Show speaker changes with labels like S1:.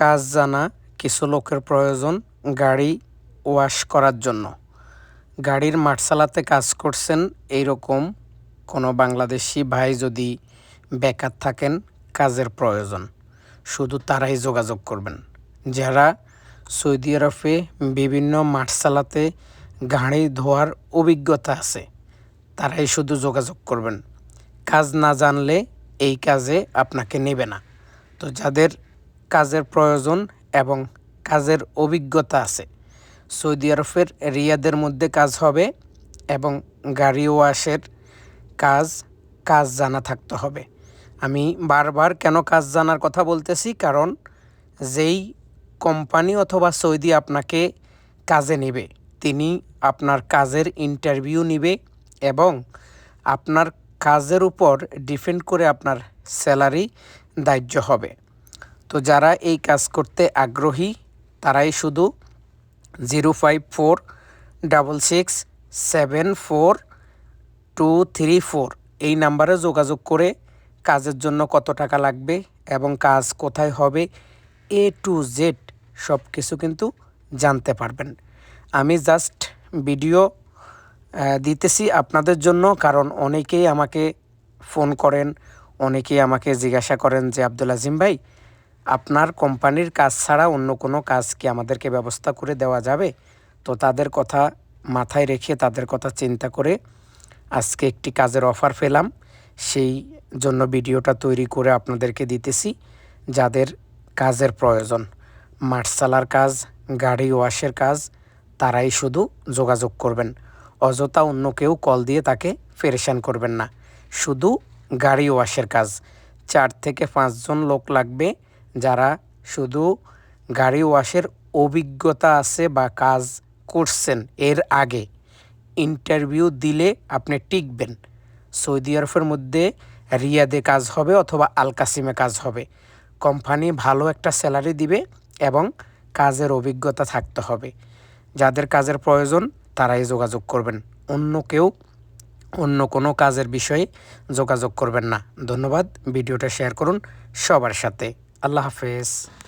S1: কাজ জানা কিছু লোকের প্রয়োজন গাড়ি ওয়াশ করার জন্য। গাড়ির মার্শালাতে কাজ করছেন এইরকম কোনো বাংলাদেশি ভাই যদি বেকার থাকেন, কাজের প্রয়োজন, শুধু তারাই যোগাযোগ করবেন। যারা সৌদি আরবে বিভিন্ন মার্শালাতে গাড়ি ধোয়ার অভিজ্ঞতা আছে, তারাই শুধু যোগাযোগ করবেন। কাজ না জানলে এই কাজে আপনাকে নেবে না। তো যাদের কাজের প্রয়োজন এবং কাজের অভিজ্ঞতা আছে, সৌদি আরবের রিয়াদের মধ্যে কাজ হবে এবং গাড়ি ওয়াশের কাজ জানা থাকতে হবে। আমি বারবার কেন কাজ জানার কথা বলতেছি, কারণ যেই কোম্পানি অথবা সৌদি আপনাকে কাজে নেবে, তিনি আপনার কাজের ইন্টারভিউ নেবে এবং আপনার কাজের উপর ডিপেন্ড করে আপনার স্যালারি ধার্য হবে। তো যারা এই কাজ করতে আগ্রহী, তারাই শুধু 05466742234 এই নাম্বারে যোগাযোগ করে কাজের জন্য কত টাকা লাগবে এবং কাজ কোথায় হবে A to Z সব কিছু কিন্তু জানতে পারবেন। আমি জাস্ট ভিডিও দিতেছি আপনাদের জন্য, কারণ অনেকেই আমাকে ফোন করেন, অনেকেই আমাকে জিজ্ঞাসা করেন যে আব্দুল আজিম ভাই, আপনার কোম্পানির কাজ ছাড়া অন্য কোনো কাজ কি আমাদেরকে ব্যবস্থা করে দেওয়া যাবে? তো তাদের কথা মাথায় রেখে, তাদের কথা চিন্তা করে আজকে একটি কাজের অফার পেলাম, সেই জন্য ভিডিওটা তৈরি করে আপনাদেরকে দিতেছি। যাদের কাজের প্রয়োজন, মার্শালার কাজ, গাড়ি ওয়াশের কাজ, তারাই শুধু যোগাযোগ করবেন। অযথা অন্য কেউ কল দিয়ে তাকে পেরেশান করবেন না। শুধু গাড়ি ওয়াশের কাজ 4 থেকে 5 জন লোক লাগবে, যারা শুধু গাড়ি ওয়াশের অভিজ্ঞতা আছে বা কাজ করছেন এর আগে। ইন্টারভিউ দিলে আপনি টিকবেন। সৌদি আরবের মধ্যে রিয়াদে কাজ হবে অথবা আল কাসিমে কাজ হবে। কোম্পানি ভালো একটা স্যালারি দিবে এবং কাজের অভিজ্ঞতা থাকতে হবে। যাদের কাজের প্রয়োজন তারাই যোগাযোগ করবেন। অন্য কেউ অন্য কোনো কাজের বিষয়ে যোগাযোগ করবেন না। ধন্যবাদ। ভিডিওটা শেয়ার করুন সবার সাথে। আল্লাহ হাফেজ।